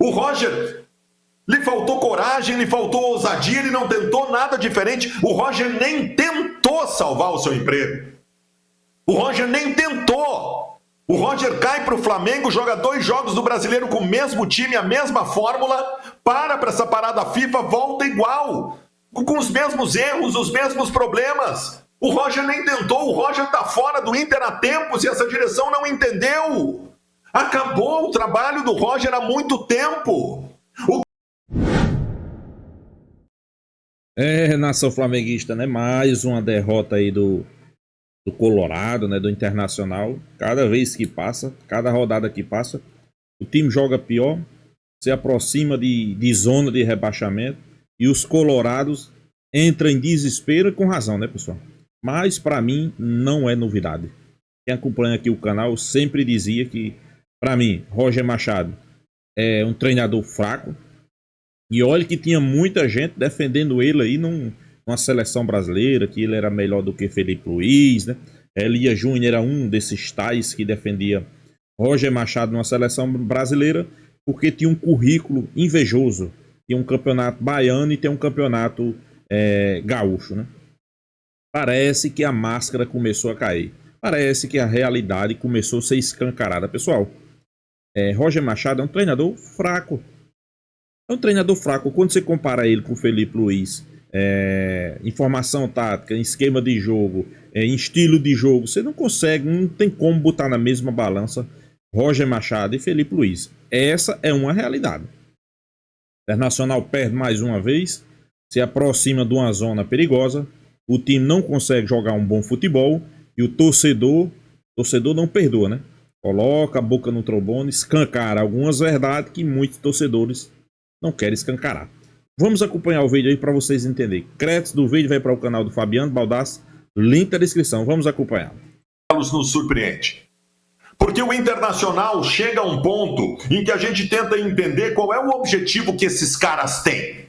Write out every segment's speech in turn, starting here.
O Roger, lhe faltou coragem, lhe faltou ousadia, ele não tentou nada diferente. O Roger nem tentou salvar o seu emprego. O Roger nem tentou. O Roger cai para o Flamengo, joga 2 jogos do Brasileiro com o mesmo time, a mesma fórmula, para essa parada FIFA, volta igual, com os mesmos erros, os mesmos problemas. O Roger nem tentou, o Roger está fora do Inter há tempos e essa direção não entendeu. Acabou o trabalho do Roger há muito tempo. Nação flamenguista, né? Mais uma derrota aí do Colorado, né? Do Internacional. Cada vez que passa, cada rodada que passa, o time joga pior, se aproxima de zona de rebaixamento e os colorados entram em desespero, e com razão, né, pessoal? Mas para mim não é novidade. Quem acompanha aqui o canal sempre dizia que, para mim, Roger Machado é um treinador fraco. E olha que tinha muita gente defendendo ele aí numa seleção brasileira, que ele era melhor do que Felipe Luiz, né? Elia Júnior era um desses tais que defendia Roger Machado numa seleção brasileira, porque tinha um currículo invejoso. Tinha um campeonato baiano e tem um campeonato gaúcho, né? Parece que a máscara começou a cair. Parece que a realidade começou a ser escancarada. Pessoal, Roger Machado é um treinador fraco. É um treinador fraco. Quando você compara ele com o Felipe Luiz, informação tática, em esquema de jogo, em estilo de jogo, você não consegue, não tem como botar na mesma balança Roger Machado e Felipe Luiz. Essa é uma realidade. O Internacional perde mais uma vez, se aproxima de uma zona perigosa, o time não consegue jogar um bom futebol e o torcedor não perdoa, né? Coloca a boca no trombone, escancara algumas verdades que muitos torcedores não querem escancarar. Vamos acompanhar o vídeo aí para vocês entenderem. Créditos do vídeo vai para o canal do Fabiano Baldassi, link na descrição. Vamos acompanhar. Nos surpreende. Porque o Internacional chega a um ponto em que a gente tenta entender qual é o objetivo que esses caras têm.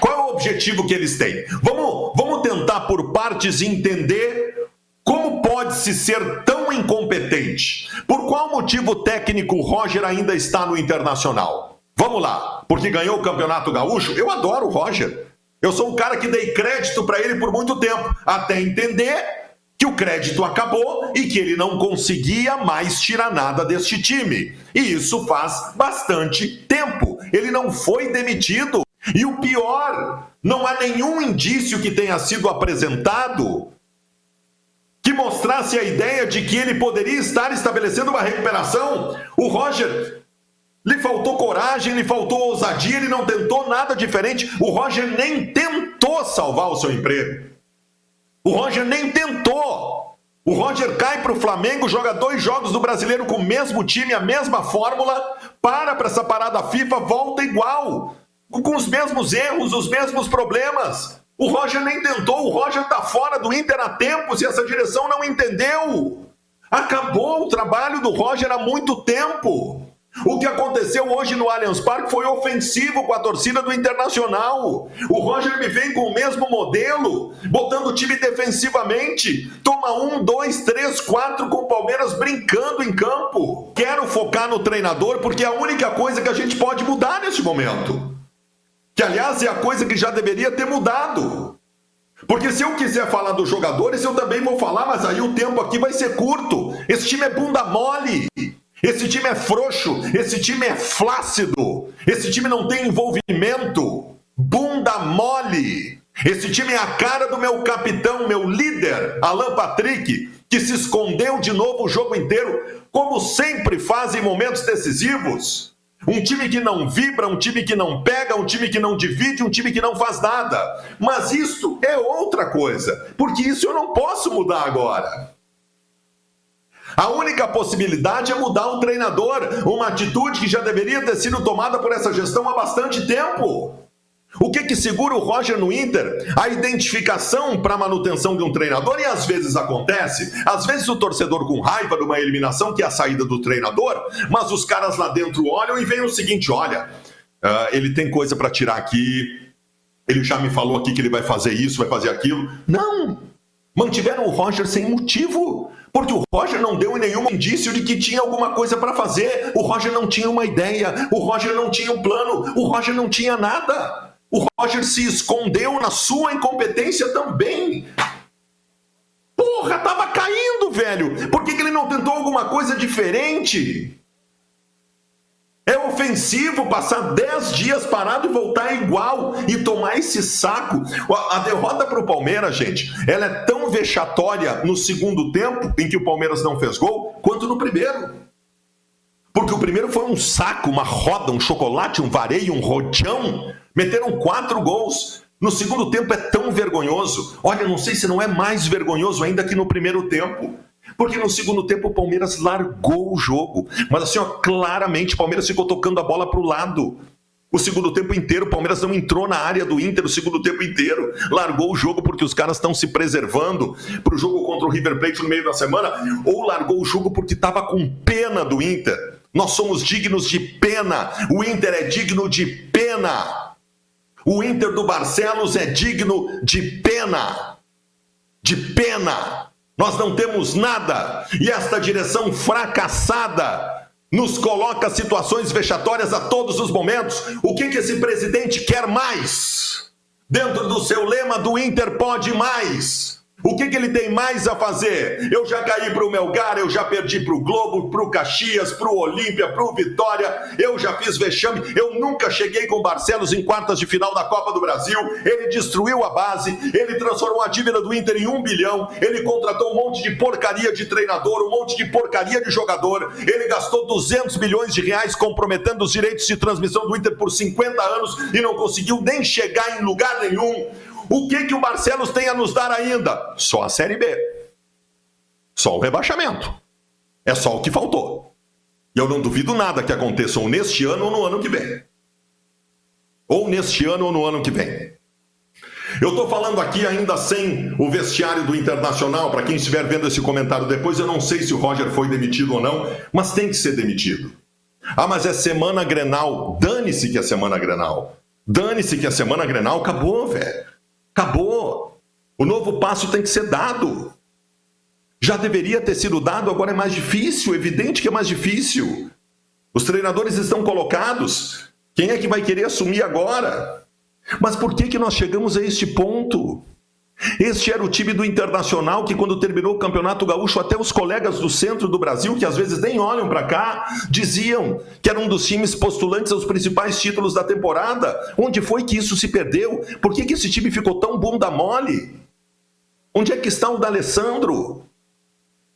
Qual é o objetivo que eles têm? Vamos tentar por partes entender como pode-se ser tão incompetente. Por qual motivo o técnico Roger ainda está no Internacional? Vamos lá, porque ganhou o Campeonato Gaúcho? Eu adoro o Roger. Eu sou um cara que dei crédito para ele por muito tempo, até entender que o crédito acabou e que ele não conseguia mais tirar nada deste time. E isso faz bastante tempo. Ele não foi demitido. E o pior, não há nenhum indício que tenha sido apresentado que mostrasse a ideia de que ele poderia estar estabelecendo uma recuperação. O Roger, lhe faltou coragem, lhe faltou ousadia, ele não tentou nada diferente. O Roger nem tentou salvar o seu emprego. O Roger nem tentou. O Roger cai para o Flamengo, joga 2 jogos do Brasileiro com o mesmo time, a mesma fórmula, para essa parada FIFA, volta igual, com os mesmos erros, os mesmos problemas. O Roger nem tentou, o Roger está fora do Inter há tempos e essa direção não entendeu. Acabou o trabalho do Roger há muito tempo. O que aconteceu hoje no Allianz Parque foi ofensivo com a torcida do Internacional. O Roger me vem com o mesmo modelo, botando o time defensivamente. Toma 1, 2, 3, 4 com o Palmeiras brincando em campo. Quero focar no treinador porque é a única coisa que a gente pode mudar neste momento. Que, aliás, é a coisa que já deveria ter mudado. Porque se eu quiser falar dos jogadores, eu também vou falar, mas aí o tempo aqui vai ser curto. Esse time é bunda mole. Esse time é frouxo, esse time é flácido, esse time não tem envolvimento, bunda mole. Esse time é a cara do meu capitão, meu líder, Alan Patrick, que se escondeu de novo o jogo inteiro, como sempre faz em momentos decisivos. Um time que não vibra, um time que não pega, um time que não divide, um time que não faz nada. Mas isso é outra coisa, porque isso eu não posso mudar agora. A única possibilidade é mudar um treinador, uma atitude que já deveria ter sido tomada por essa gestão há bastante tempo. O que segura o Roger no Inter? A identificação para a manutenção de um treinador, e às vezes acontece, às vezes o torcedor com raiva de uma eliminação, que é a saída do treinador, mas os caras lá dentro olham e veem o seguinte, olha, ele tem coisa para tirar aqui, ele já me falou aqui que ele vai fazer isso, vai fazer aquilo. Não! Mantiveram o Roger sem motivo, Porque o Roger não deu nenhum indício de que tinha alguma coisa para fazer. O Roger não tinha uma ideia. O Roger não tinha um plano. O Roger não tinha nada. O Roger se escondeu na sua incompetência também. Porra, tava caindo, velho. Por que ele não tentou alguma coisa diferente? É ofensivo passar 10 dias parado e voltar igual e tomar esse saco. A derrota para o Palmeiras, gente, ela é tão vexatória no segundo tempo, em que o Palmeiras não fez gol, quanto no primeiro. Porque o primeiro foi um saco, uma roda, um chocolate, um vareio, um rodeão. Meteram 4 gols. No segundo tempo é tão vergonhoso. Olha, não sei se não é mais vergonhoso ainda que no primeiro tempo. Porque no segundo tempo o Palmeiras largou o jogo. Mas assim, ó, claramente o Palmeiras ficou tocando a bola para o lado. O segundo tempo inteiro, o Palmeiras não entrou na área do Inter o segundo tempo inteiro. Largou o jogo porque os caras estão se preservando para o jogo contra o River Plate no meio da semana. Ou largou o jogo porque estava com pena do Inter. Nós somos dignos de pena. O Inter é digno de pena. O Inter do Barcelos é digno de pena. De pena. Nós não temos nada, e esta direção fracassada nos coloca situações vexatórias a todos os momentos. O que esse presidente quer mais? Dentro do seu lema do Inter pode mais. O que ele tem mais a fazer? Eu já caí para o Melgar, eu já perdi para o Globo, para o Caxias, para o Olímpia, para o Vitória, eu já fiz vexame, eu nunca cheguei com o Barcelos em quartas de final da Copa do Brasil, ele destruiu a base, ele transformou a dívida do Inter em 1 bilhão, ele contratou um monte de porcaria de treinador, um monte de porcaria de jogador, ele gastou 200 milhões de reais comprometendo os direitos de transmissão do Inter por 50 anos e não conseguiu nem chegar em lugar nenhum. O que o Barcelos tem a nos dar ainda? Só a Série B. Só o rebaixamento. É só o que faltou. Eu não duvido nada que aconteça ou neste ano ou no ano que vem. Ou neste ano ou no ano que vem. Eu estou falando aqui ainda sem o vestiário do Internacional. Para quem estiver vendo esse comentário depois, eu não sei se o Roger foi demitido ou não, mas tem que ser demitido. Ah, mas é semana Grenal. Dane-se que é semana Grenal. Dane-se que a semana Grenal acabou, velho. Acabou. O novo passo tem que ser dado. Já deveria ter sido dado, agora é mais difícil. Evidente que é mais difícil. Os treinadores estão colocados. Quem é que vai querer assumir agora? Mas por que nós chegamos a este ponto? Este era o time do Internacional que, quando terminou o Campeonato Gaúcho, até os colegas do centro do Brasil, que às vezes nem olham para cá, diziam que era um dos times postulantes aos principais títulos da temporada. Onde foi que isso se perdeu? Por que esse time ficou tão bunda mole? Onde é que está o D'Alessandro?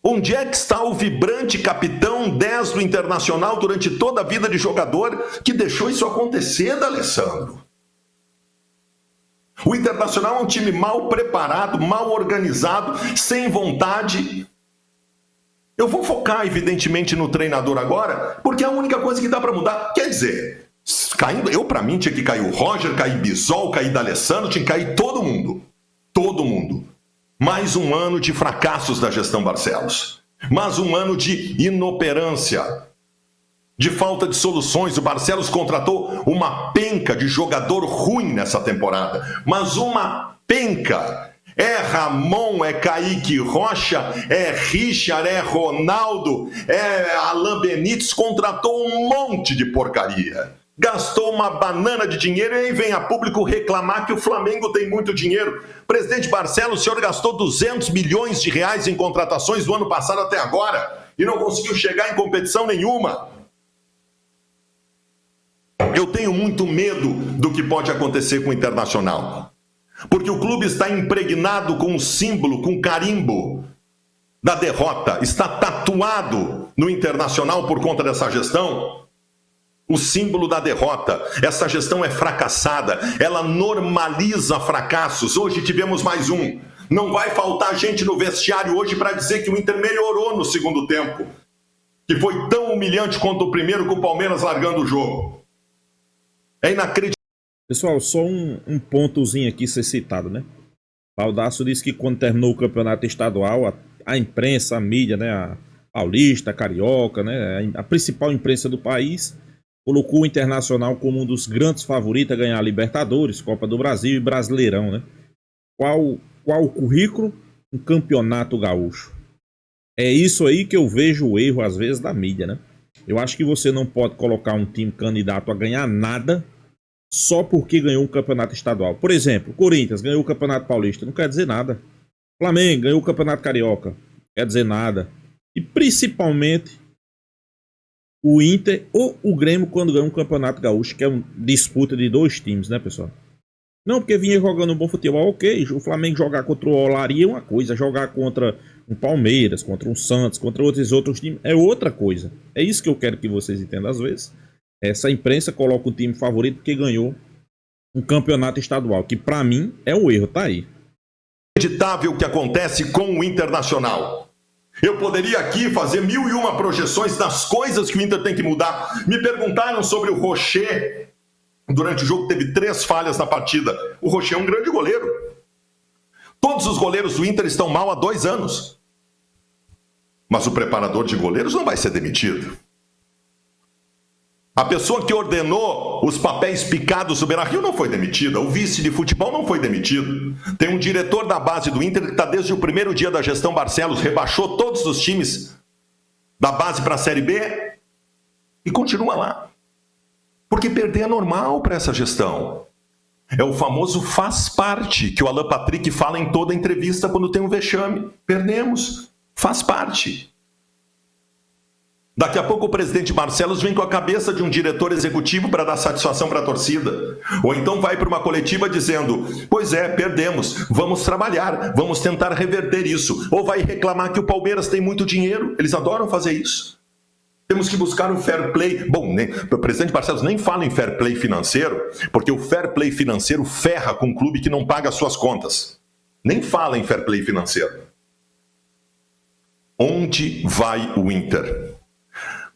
Onde é que está o vibrante capitão 10 do Internacional durante toda a vida de jogador que deixou isso acontecer, D'Alessandro? O Internacional é um time mal preparado, mal organizado, sem vontade. Eu vou focar, evidentemente, no treinador agora, porque é a única coisa que dá para mudar. Quer dizer, caindo, para mim, tinha que cair o Roger, cair Bisol, cair D'Alessandro, tinha que cair todo mundo. Todo mundo. Mais um ano de fracassos da gestão Barcelos. Mais um ano de inoperância. De falta de soluções. O Barcelos contratou uma penca de jogador ruim nessa temporada, mas uma penca. É Ramon, é Kaique Rocha, é Richard, é Ronaldo, é Alain Benítez, contratou um monte de porcaria. Gastou uma banana de dinheiro e aí vem a público reclamar que o Flamengo tem muito dinheiro. Presidente Barcelos, o senhor gastou 200 milhões de reais em contratações do ano passado até agora e não conseguiu chegar em competição nenhuma. Eu tenho muito medo do que pode acontecer com o Internacional. Porque o clube está impregnado com o símbolo, com o carimbo da derrota. Está tatuado no Internacional por conta dessa gestão. O símbolo da derrota. Essa gestão é fracassada. Ela normaliza fracassos. Hoje tivemos mais um. Não vai faltar gente no vestiário hoje para dizer que o Inter melhorou no segundo tempo. Que foi tão humilhante quanto o primeiro, com o Palmeiras largando o jogo. É inacreditável. Pessoal, só um pontozinho aqui ser citado, né? Baldasso disse que quando terminou o campeonato estadual, a imprensa, a mídia, né? A paulista, a carioca, né? A principal imprensa do país colocou o Internacional como um dos grandes favoritos a ganhar a Libertadores, Copa do Brasil e Brasileirão, né? Qual o currículo? Um campeonato gaúcho. É isso aí que eu vejo o erro, às vezes, da mídia, né? Eu acho que você não pode colocar um time candidato a ganhar nada só porque ganhou um campeonato estadual. Por exemplo, o Corinthians ganhou o Campeonato Paulista, não quer dizer nada. O Flamengo ganhou o Campeonato Carioca, não quer dizer nada. E principalmente o Inter ou o Grêmio quando ganha um Campeonato Gaúcho, que é uma disputa de dois times, né, pessoal? Não, porque vinha jogando um bom futebol, ok. O Flamengo jogar contra o Olaria é uma coisa, jogar contra um Palmeiras, contra um Santos, contra outros times é outra coisa. É isso que eu quero que vocês entendam às vezes. Essa imprensa coloca o time favorito porque ganhou um campeonato estadual, que pra mim é um erro, tá aí. Inacreditável o que acontece com o Internacional. Eu poderia aqui fazer 1001 projeções das coisas que o Inter tem que mudar. Me perguntaram sobre o Rocher. Durante o jogo teve 3 falhas na partida. O Rocher é um grande goleiro. Todos os goleiros do Inter estão mal há 2 anos. Mas o preparador de goleiros não vai ser demitido. A pessoa que ordenou os papéis picados do Beira-Rio não foi demitida. O vice de futebol não foi demitido. Tem um diretor da base do Inter que está desde o primeiro dia da gestão Barcelos, rebaixou todos os times da base para a Série B e continua lá. Porque perder é normal para essa gestão. É o famoso faz parte que o Alan Patrick fala em toda entrevista quando tem um vexame. Perdemos. Faz parte. Daqui a pouco o presidente Barcelos vem com a cabeça de um diretor executivo para dar satisfação para a torcida. Ou então vai para uma coletiva dizendo, pois é, perdemos, vamos trabalhar, vamos tentar reverter isso. Ou vai reclamar que o Palmeiras tem muito dinheiro, eles adoram fazer isso. Temos que buscar um fair play. Bom, o presidente Barcelos nem fala em fair play financeiro, porque o fair play financeiro ferra com um clube que não paga as suas contas. Nem fala em fair play financeiro. Onde vai o Inter?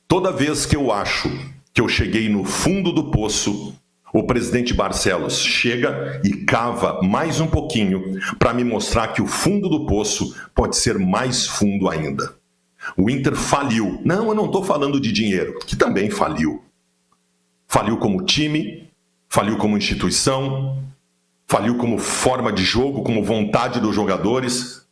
Toda vez que eu acho que eu cheguei no fundo do poço, o presidente Barcelos chega e cava mais um pouquinho para me mostrar que o fundo do poço pode ser mais fundo ainda. O Inter faliu. Não, eu não estou falando de dinheiro, que também faliu. Faliu como time, faliu como instituição, faliu como forma de jogo, como vontade dos jogadores.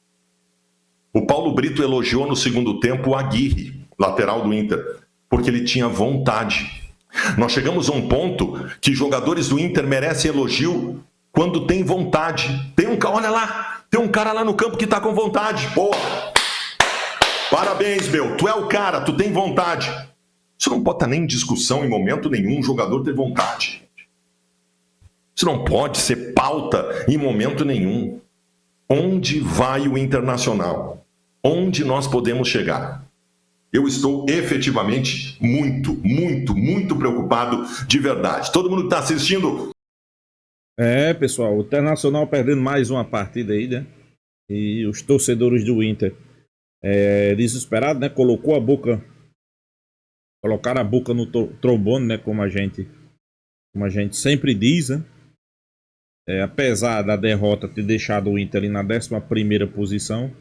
O Paulo Brito elogiou no segundo tempo o Aguirre, lateral do Inter, porque ele tinha vontade. Nós chegamos a um ponto que jogadores do Inter merecem elogio quando tem vontade. Olha lá, tem um cara lá no campo que está com vontade. Porra! Parabéns, meu, tu é o cara, tu tem vontade. Isso não pode estar nem em discussão em momento nenhum, um jogador ter vontade. Isso não pode ser pauta em momento nenhum. Onde vai o Internacional? Onde nós podemos chegar? Eu estou efetivamente muito preocupado de verdade. Todo mundo que está assistindo... Pessoal, o Internacional perdendo mais uma partida aí, né? E os torcedores do Inter desesperados, né? Colocaram a boca no trombone, né? Como a gente sempre diz, né? Apesar da derrota ter deixado o Inter ali na 11ª posição,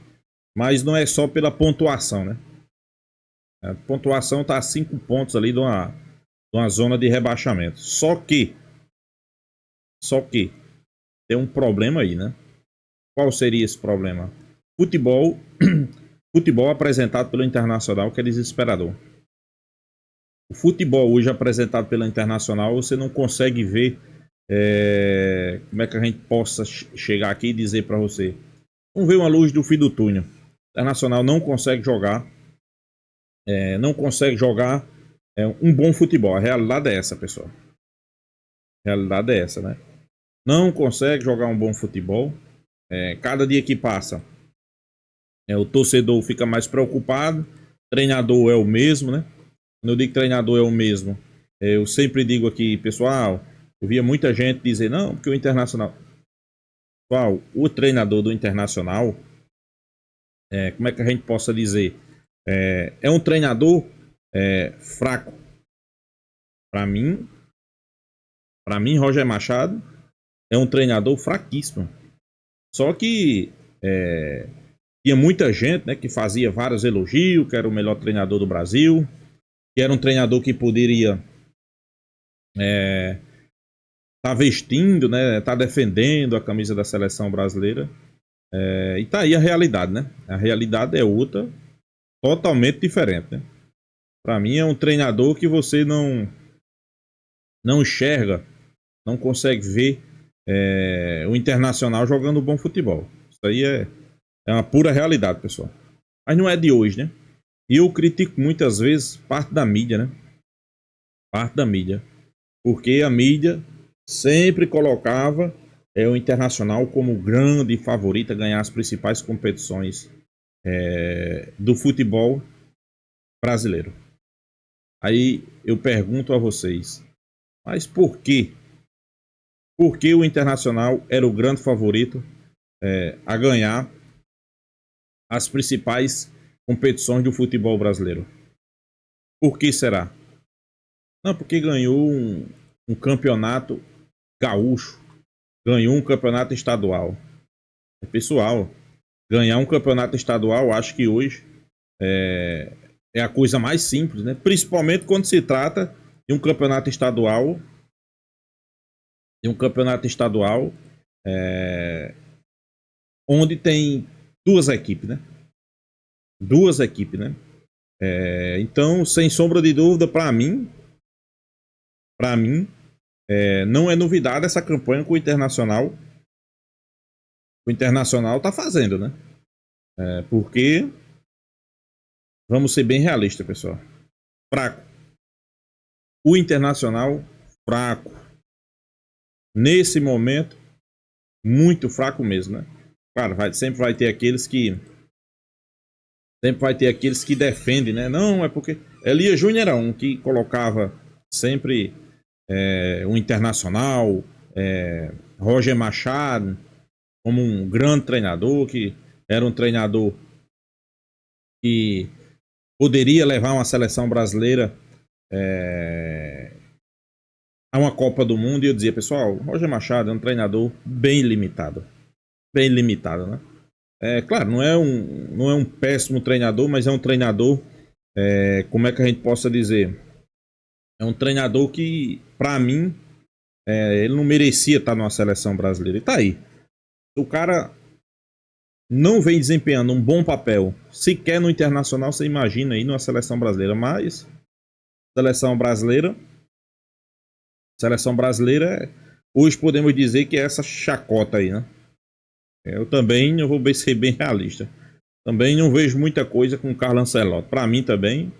mas não é só pela pontuação, né? A pontuação está a 5 pontos ali de uma zona de rebaixamento. Só que tem um problema aí, né? Qual seria esse problema? Futebol apresentado pelo Internacional, que é desesperador. O futebol hoje apresentado pela Internacional, você não consegue ver como é que a gente possa chegar aqui e dizer para você. Não vê uma luz do fim do túnel. O Internacional não consegue jogar. Um bom futebol. A realidade é essa, pessoal. A realidade é essa, né? Não consegue jogar um bom futebol. Cada dia que passa, o torcedor fica mais preocupado. O treinador é o mesmo, né? Quando eu digo treinador é o mesmo, eu sempre digo aqui, pessoal, eu via muita gente dizer, não, porque o Internacional... Pessoal, o treinador do Internacional, como é que a gente possa dizer? É um treinador fraco. Para mim, Roger Machado é um treinador fraquíssimo. Só que tinha muita gente, né, que fazia vários elogios, que era o melhor treinador do Brasil, que era um treinador que poderia tá vestindo, né, tá defendendo a camisa da seleção brasileira. E tá aí a realidade, né? A realidade é outra. totalmente diferente, né? Para mim é um treinador que você não enxerga, não consegue ver o Internacional jogando bom futebol. Isso aí é uma pura realidade, pessoal. Mas não é de hoje, né? E eu critico muitas vezes parte da mídia, né? Parte da mídia. Porque a mídia sempre colocava o Internacional como grande favorito a ganhar as principais competições do futebol brasileiro. Aí eu pergunto a vocês, mas por quê? Por que o Internacional era o grande favorito a ganhar as principais competições do futebol brasileiro? Por que será? Não, porque ganhou um campeonato gaúcho, ganhou um campeonato estadual. Pessoal, ganhar um campeonato estadual, acho que hoje é a coisa mais simples, né? Principalmente quando se trata de um campeonato estadual, onde tem duas equipes, né? Duas equipes, né? Então, sem sombra de dúvida, para mim, não é novidade essa campanha que o Internacional tá fazendo, né? Porque, vamos ser bem realistas, pessoal. Fraco. O Internacional, fraco. Nesse momento, muito fraco mesmo, né? Claro, sempre vai ter aqueles que defendem, né? Não, é porque Elias Júnior era um que colocava sempre o Internacional, Roger Machado como um grande treinador, que era um treinador que poderia levar uma seleção brasileira a uma Copa do Mundo. E eu dizia, pessoal, Roger Machado é um treinador bem limitado, né? Claro, não é um péssimo treinador, mas é um treinador, como é que a gente possa dizer? É um treinador que, para mim, ele não merecia estar numa seleção brasileira. E tá aí. O cara não vem desempenhando um bom papel, sequer no Internacional, você imagina aí numa seleção brasileira. Mas, seleção brasileira, hoje podemos dizer que é essa chacota aí, né? Eu também, eu vou ser bem realista. Também não vejo muita coisa com o Carlo Ancelotti. Para mim também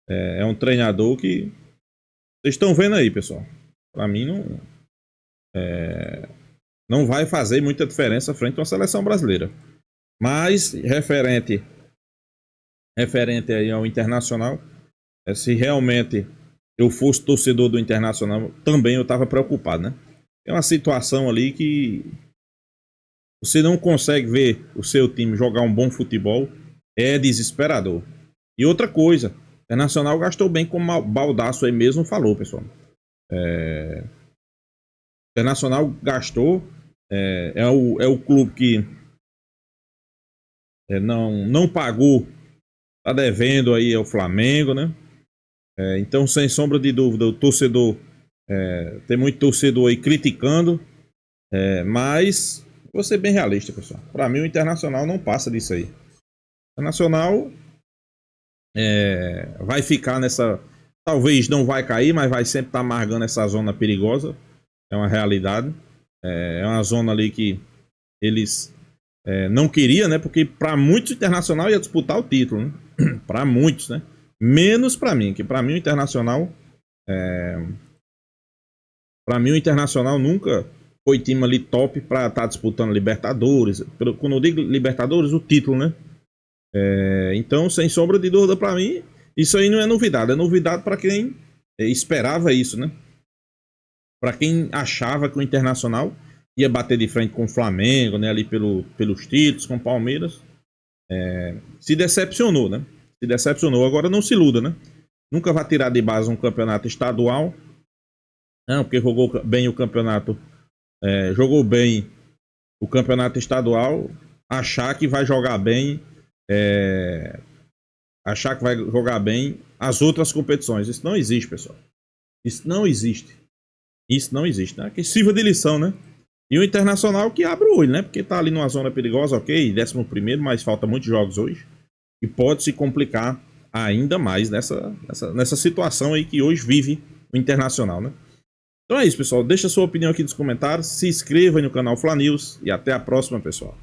é um treinador que vocês estão vendo aí, pessoal. Para mim não vai fazer muita diferença frente a uma seleção brasileira. Mas referente aí ao Internacional, se realmente eu fosse torcedor do Internacional, também eu estava preocupado, né? É uma situação ali que você não consegue ver o seu time jogar um bom futebol, é desesperador. E outra coisa, o Internacional gastou bem, como o Baldasso aí mesmo falou, pessoal. O Internacional gastou, é o clube que não pagou, tá devendo aí ao Flamengo, né? Então, sem sombra de dúvida, o torcedor, tem muito torcedor aí criticando, mas vou ser bem realista, pessoal. Para mim, o Internacional não passa disso aí. O Internacional vai ficar nessa. Talvez não vai cair, mas vai sempre estar amargando essa zona perigosa. É uma realidade. É uma zona ali que eles não queriam, né? Porque para muitos o Internacional ia disputar o título, né? Para muitos, né? Menos para mim, que para mim o Internacional nunca foi time ali top para estar disputando Libertadores. Quando eu digo Libertadores, o título, né? Então, sem sombra de dúvida, para mim, isso aí não é novidade. É novidade para quem esperava isso, né? Para quem achava que o Internacional ia bater de frente com o Flamengo, né? Ali pelos títulos, com o Palmeiras. Se decepcionou, né? Se decepcionou. Agora não se iluda, né? Nunca vai tirar de base um campeonato estadual. Não, porque jogou bem o campeonato. Jogou bem o campeonato estadual. Achar que vai jogar bem. Achar que vai jogar bem as outras competições. Isso não existe, pessoal. Isso não existe. Né? Que sirva de lição, né? E o Internacional que abre o olho, né? Porque tá ali numa zona perigosa, ok, 11º, mas falta muitos jogos hoje. e pode se complicar ainda mais nessa situação aí que hoje vive o Internacional, né? Então é isso, pessoal. Deixa a sua opinião aqui nos comentários, se inscreva aí no canal Fla News e até a próxima, pessoal.